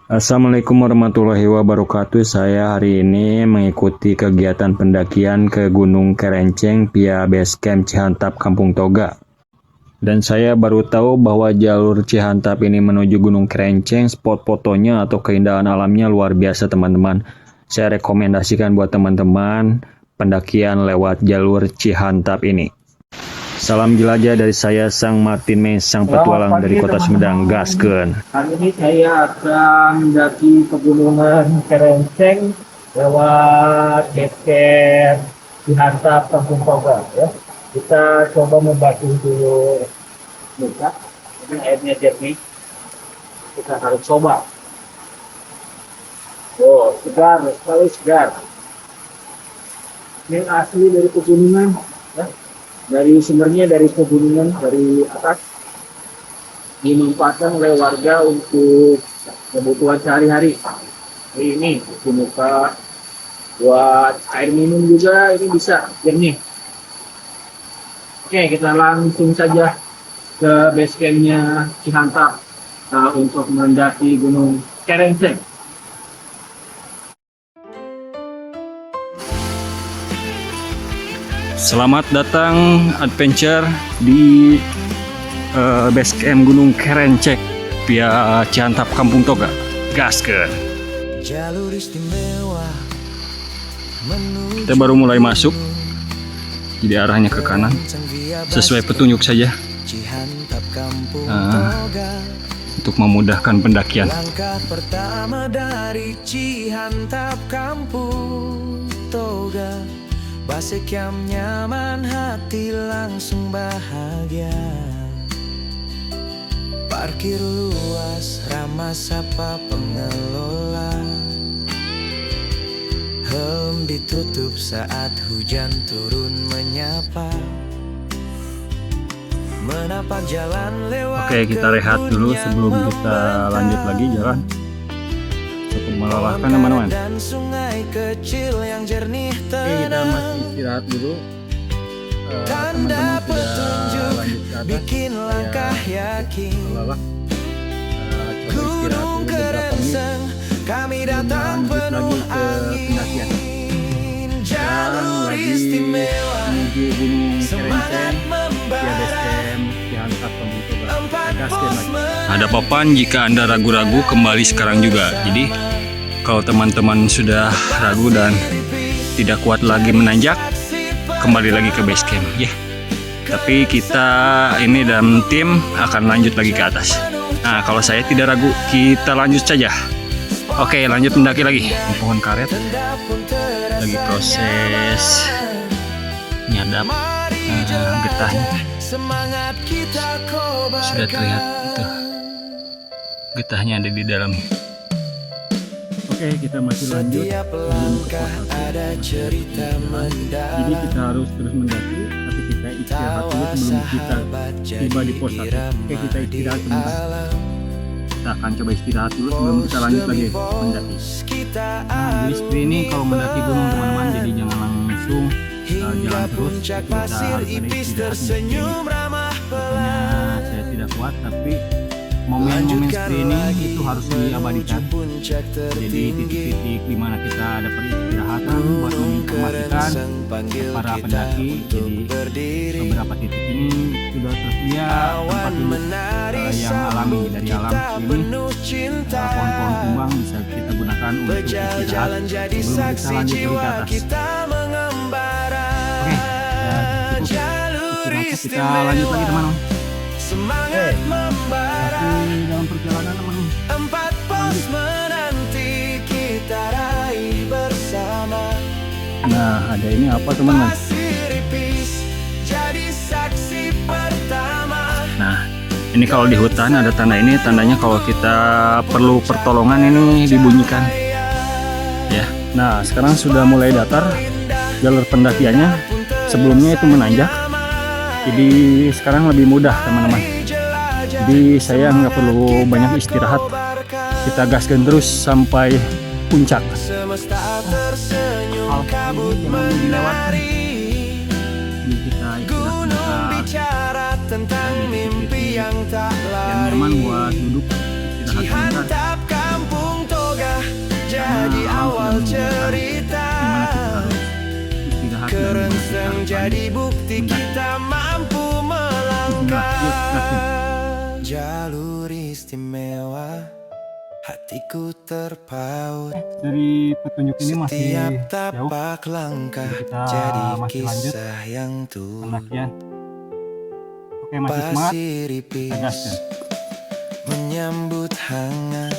Assalamualaikum warahmatullahi wabarakatuh. Saya hari ini mengikuti kegiatan pendakian ke Gunung Kerenceng via Base Camp Cihantap Kampung Toga. Dan saya baru tahu bahwa jalur Cihantap ini menuju Gunung Kerenceng, spot fotonya atau keindahan alamnya luar biasa teman-teman. Saya rekomendasikan buat teman-teman pendakian lewat jalur Cihantap ini. Salam jelajah dari saya, Sang Martin Mes, sang petualang dari Kota Sumedang. Gaskeun. Hari ini saya akan mendaki pegunungan Kerenceng lewat base camp Cihantap Kampung Toga. Ya. Kita coba mendaki dulu muka. Ini airnya jernih. Kita harus coba. Oh, segar, sekali segar. Ini asli dari pegunungan. Ya. Dari sumbernya dari pegunungan dari atas, dimanfaatkan oleh warga untuk kebutuhan sehari-hari. Ini muka buat air minum juga ini bisa jernih. Oke, kita langsung saja ke base campnya Cihantap untuk mendaki Gunung Kerenceng. Selamat datang adventure di base camp Gunung Kerenceng via Cihantap Kampung Toga. Gaskeun. Jalur istimewa. Kita baru mulai masuk, jadi arahnya ke kanan, sesuai petunjuk saja untuk memudahkan pendakian. Langkah pertama dari Cihantap Kampung Toga. Base camp nyaman, hati langsung bahagia. Parkir luas, ramah sapa pengelola. Helm ditutup saat hujan turun menyapa. Menapak jalan lewat. Oke, kita rehat dulu sebelum kita lanjut lagi jalan. Cukup melelahkan teman-teman. Dan sungai kecil yang jernih Oke, kita masih istirahat dulu. Tanda Teman-teman petunjuk sudah lanjut ke atas. bikin langkah yakin. Lelah. Coba istirahat Gunung dulu beberapa menit. Kerenceng, kami datang Lanjut penuh lagi ke pendakian. angin. Sekarang Jalur lagi istimewa, menuju Gunung semangat Kerenceng via membara. base camp Cihantap Kampung Toga. Empat Gaskeun pos lagi. Ada papan jika Anda ragu-ragu kembali sekarang juga. Jadi kalau teman-teman sudah ragu dan tidak kuat lagi menanjak, kembali lagi ke base camp ya. Tapi kita ini dalam tim akan lanjut lagi ke atas. Nah, kalau saya tidak ragu, kita lanjut saja. Oke, lanjut mendaki lagi. Di pohon karet lagi proses nyadap getahnya. semangat kita kobarkan. Sudah terlihat itu getahnya ada di dalam. Oke, kita masih lanjut. Setiap langkah ada cerita mendalam. Jadi kita harus terus mendaki, tapi kita istirahat dulu sebelum kita tiba di pos 1. Oke, kita istirahat sebentar. Kita akan coba istirahat dulu sebelum kita lanjut lagi mendaki. Nah, jadi seperti ini kalau mendaki gunung teman-teman, jadi jangan langsung jalan terus. Kita harus ada istirahatnya. Pokoknya saya tidak kuat, tapi momen-momen seperti ini itu harus diabadikan. Jadi titik-titik di mana kita ada peristirahatan buat menginformasikan para pendaki. Jadi beberapa titik ini sudah tersedia tempat duduk yang alami dari alam ini. Pohon-pohon tumbang bisa kita gunakan untuk istirahat sebelum kita lanjut lagi ke atas. Oke, ya, cukup istirahatnya, kita lanjut lagi teman-teman. Semangat membara. Masih dalam perjalanan teman-teman. Empat pos menanti kita raih bersama. Nah, ada ini apa teman-teman? Pasir ipis jadi saksi pertama. Nah, ini kalau di hutan ada tanda ini, tandanya kalau kita perlu pertolongan ini dibunyikan. Ya. Nah, sekarang sudah mulai datar jalur pendakiannya. Sebelumnya itu menanjak. Jadi sekarang lebih mudah teman-teman. Jadi saya nggak perlu banyak istirahat. Kita gaskan terus sampai puncak. Semesta tersenyum kabut menari. Kita Gunung bicara tentang mimpi yang tak yang lari. nyaman buat duduk istirahat sebentar. Cihantap Kampung jadi bukti kita mampu melangkah. Jalur istimewa, hatiku terpaut. Dari petunjuk ini masih Setiap jauh. tapak langkah Kita jadi masih lanjut. kisah yang tulus. Pendakian. Oke, masih semangat. Pasir ipis Tegaskan. menyambut hangat.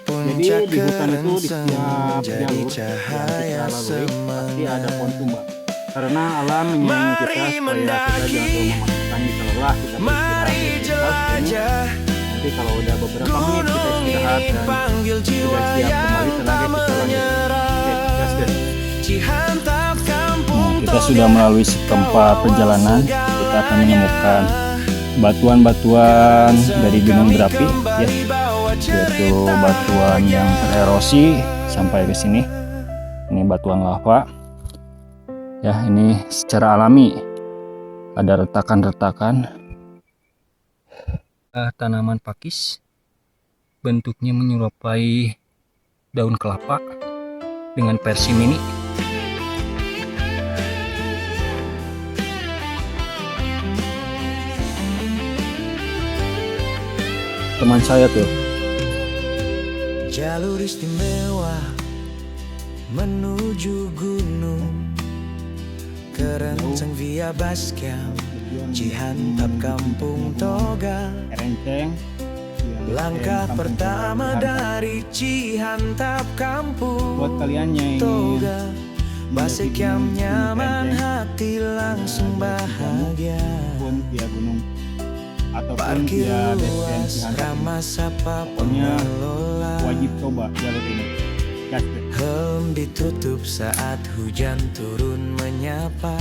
Jadi Puncak di hutan itu di kerengseng setiap jadi jalur cahaya yang kita lalui pasti ada pohon semangat. tumbang. Karena alam menyayangi kita Mari supaya kita mendaki, jangan memasukkan kita lelah, kita Mari beristirahat. jelajah, Nanti kalau udah beberapa menit kita gunung istirahat ini dan panggil jiwa sudah siap kembali yang tenaga tak kita lanjut. Oke, menyerah. gaskan. Cihantap kampung Nah, kita sudah melalui setempat perjalanan. Kita akan menemukan batuan-batuan dari gunung berapi, ya, yaitu batuan yang tererosi sampai ke sini. Ini batuan lava. Ya, ini secara alami ada retakan-retakan. Tanaman pakis, bentuknya menyerupai daun kelapa dengan versi mini. Teman saya tuh. Jalur istimewa menuju gunung Kerenceng via Bascam, Cihantap Kampung Toga. Kerenceng. Langkah pertama dari Cihantap Kampung Buat kalian yang ingin Toga, Basecamp nyaman, hati langsung bahagia. pun via gunung ataupun Parkir via base camp luas, Cihantap, ramah sapa pokoknya pengelola. wajib coba jalur ini. Gaskan. Helm ditutup saat hujan turun menyapa.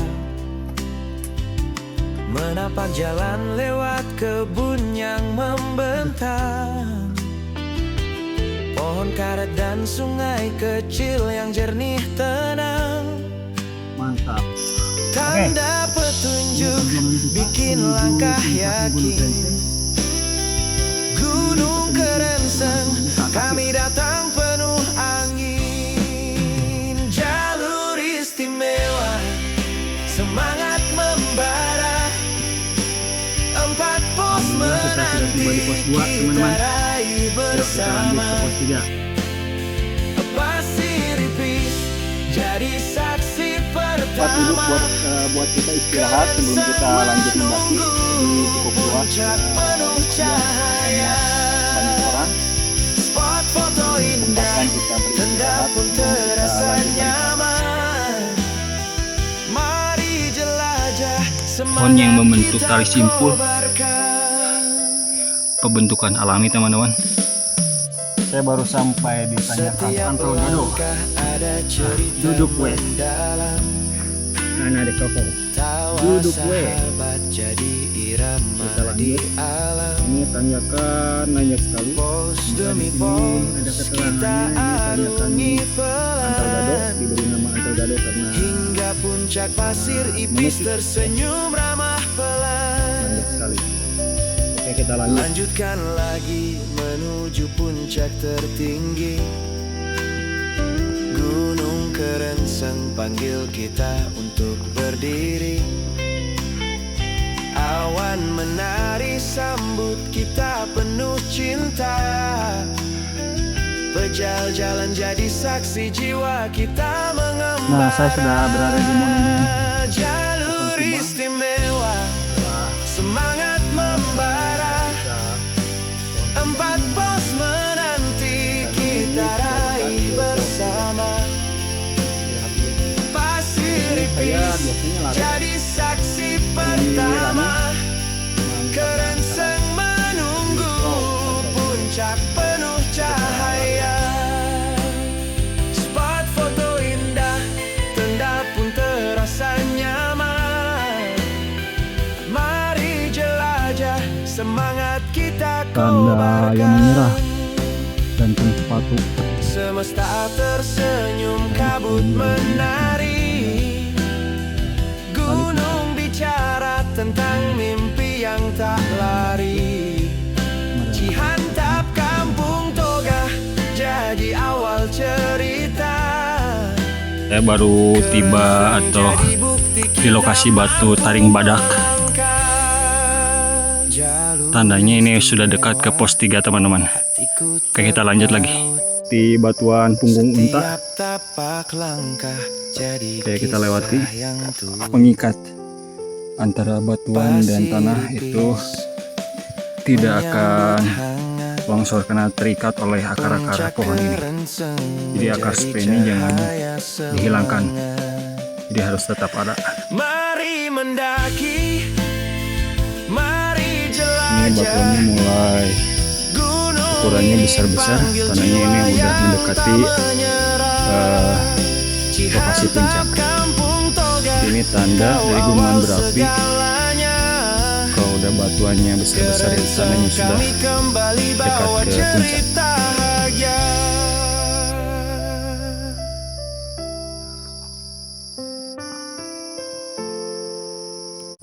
Menapak jalan lewat kebun yang membentang, pohon karet dan sungai kecil yang jernih tenang. Mantap. Tanda petunjuk bikin langkah yakin. Gunung Kerengseng, kami datang penuh angin. Jalur istimewa, semangat membara. 4 pos Alhamdulillah, kita sudah tiba di pos 2, menanti kita teman-teman. raih Yuk, kita lanjut bersama. ke pos 3. Pasir ipis jadi saksi Tempat duduk pertama. buat kita istirahat sebelum kita lanjut mendaki. Jadi cukup luas. Puncak penuh cahaya, Banyak orang. spot foto indah, Bahkan kita tenda beristirahat pun sebelum kita terasa lanjut mendaki. nyaman. Mari jelajah, Pohon yang membentuk semangat tali kita simpul. kobarkan. Pembentukan alami, teman-teman. Saya baru sampai di tanjakan Setiap Antol Gado. langkah ada cerita Duduk weh. mendalam. Nah, di toko. Tawa Duduk weh. sahabat jadi irama Kita lanjut. di alam. Ini tanjakan nanjak sekali. Pos Di demi sini pos ada kita keterangannya, ini tanjakan arungi Antol Gado, pelan, diberi nama Antol Gado karena hingga puncak pasir ipis Menutup. tersenyum ramah pelan. nanjak sekali. Oke, kita lanjut. Lanjutkan lagi menuju puncak tertinggi. Gunung Kerengseng panggil kita untuk berdiri. Awan menari sambut kita penuh cinta. Pejal jalan jadi saksi jiwa kita mengembara. Nah, saya sudah berada di monumen Jalur istimewa, semangat membara. 4 pos menanti kita raih bersama. Pasir ipis jadi saksi pertama. Kerengseng menunggu puncak penuh cahaya. Spot foto indah, tenda pun terasa nyaman. Mari jelajah, semangat kita Tanda yang menyerah, gantung sepatu. Semesta tersenyum, kabut menari. Gunung bicara tentang mimpi yang tak lari. Cihantap Kampung Toga jadi awal cerita. Saya baru tiba atau di lokasi Batu Taring Badak. Tandanya ini sudah dekat ke pos 3 teman-teman. Oke, kita lanjut lagi di batuan punggung unta. Oke, kita lewati pengikat antara batuan dan tanah itu tidak akan longsor karena terikat oleh akar-akar pohon ini. Jadi akar spray ini jangan dihilangkan, jadi harus tetap ada. Mari mendaki, mari Ini batuannya mulai ukurannya besar-besar, tanahnya ini udah mendekati lokasi puncak. Ini tanda dari gunungan berapi. Kalau udah batuannya besar-besar, ya tandanya sudah dekat ke puncak.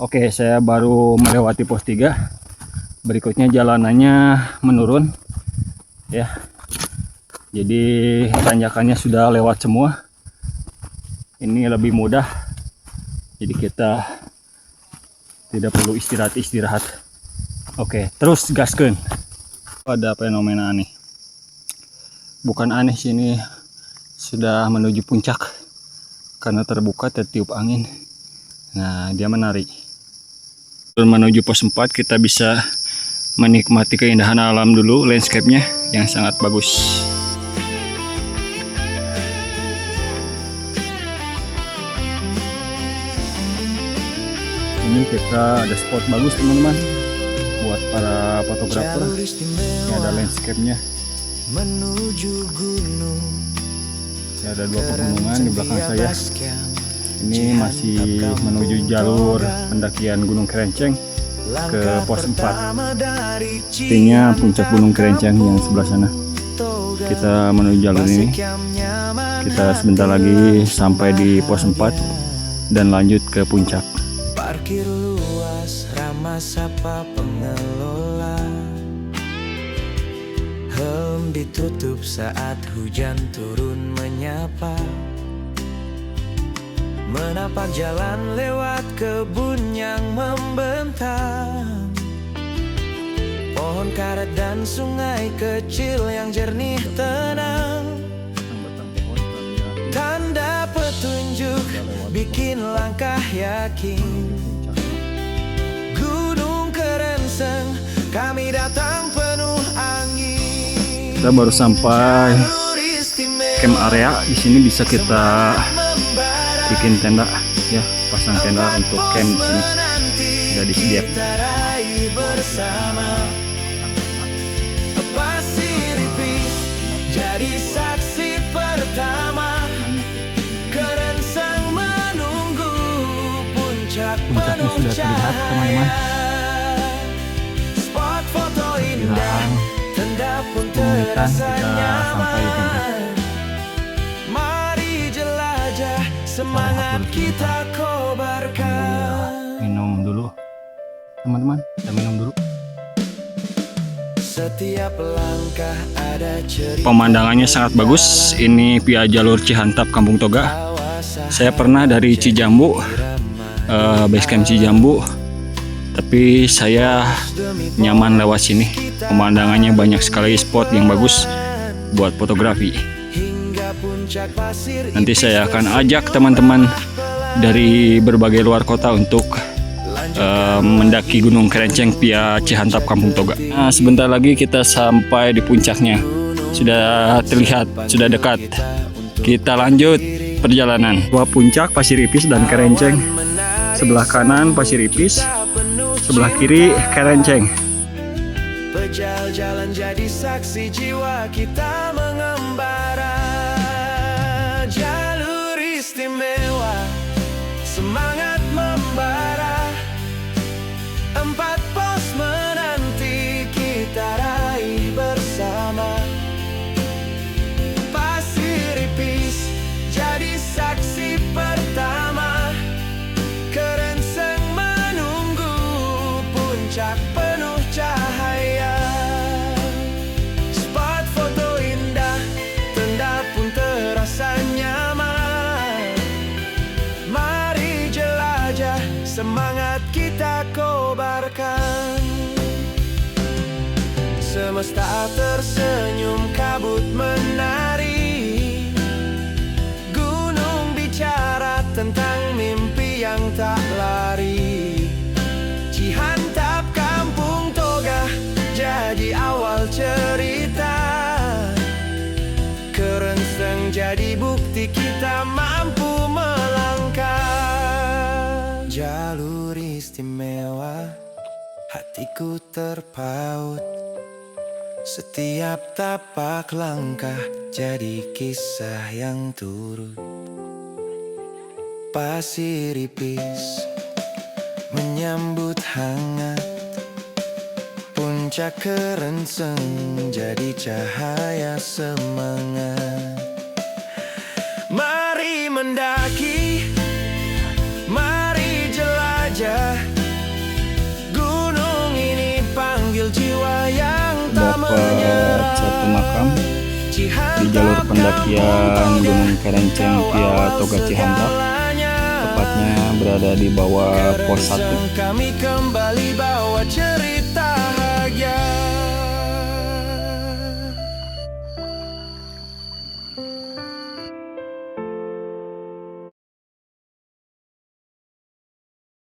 Oke, saya baru melewati pos 3. Berikutnya jalanannya menurun ya. Jadi tanjakannya sudah lewat semua. Ini lebih mudah. Jadi kita tidak perlu istirahat. Oke, terus gaskeun. Ada fenomena aneh. Bukan aneh sih, ini sudah menuju puncak. Karena terbuka tertiup angin. Nah, dia menarik. Menuju pos 4 kita bisa menikmati keindahan alam dulu, landscape-nya yang sangat bagus. Ini kita ada spot bagus teman-teman buat para fotografer. Ini ada landscape-nya. Ini ada 2 pegunungan di belakang saya. Ini masih menuju jalur pendakian Gunung Kerenceng ke pos 4. Artinya puncak Gunung Kerenceng yang sebelah sana. Kita menuju jalur ini. Kita sebentar lagi sampai di pos 4 dan lanjut ke puncak. Parkir luas, ramah sapa pengelola. Helm ditutup saat hujan turun menyapa. Menapak jalan lewat kebun yang membentang. Pohon karet dan sungai kecil yang jernih tenang. Tanda petunjuk bikin langkah yakin. Gunung Kerenceng, kami datang penuh angin. Kita baru sampai camp area. Di sini bisa kita bikin tenda ya, pasang tenda untuk camp di sini. Sudah disediakan. Jadi saksi pertama, Kerenceng menunggu puncak penuh sudah terlihat teman-teman. Spot foto indah, tenda pun terasa nyaman. Mari jelajah, semangat kita kobarkan. Minum dulu teman-teman, kita minum dulu. Setiap langkah ada cerita. Pemandangannya sangat bagus. Ini via jalur Cihantap Kampung Toga. Saya pernah dari Cijambu, base camp Cijambu, tapi saya nyaman lewat sini. Pemandangannya banyak sekali spot yang bagus buat fotografi. Nanti saya akan ajak teman-teman dari berbagai luar kota untuk mendaki Gunung Kerenceng via Cihantap Kampung Toga. Nah, sebentar lagi kita sampai di puncaknya. Sudah terlihat, sudah dekat. Kita lanjut perjalanan. Dua puncak, Pasir Ipis dan Kerenceng. Sebelah kanan Pasir Ipis, sebelah kiri Kerenceng. Pejal jalan jadi saksi jiwa kita mengembara. Jalur istimewa, semangat membara. 4 pos menanti kita raih bersama. Pasir Ipis jadi saksi pertama. Kerenceng menunggu puncak penuh cahaya. Spot foto indah, hatiku terpaut. Setiap tapak langkah jadi kisah yang turut. Pasir ipis menyambut hangat, puncak kerenceng jadi cahaya semangat. Mari mendaki, mari jelajah, gunung ini panggil jiwa yang tak menyerah. Satu makam di jalur pendakian Gunung Kerenceng via Toga Cihandak, tepatnya berada di bawah pos 1. Kami kembali bawa cerita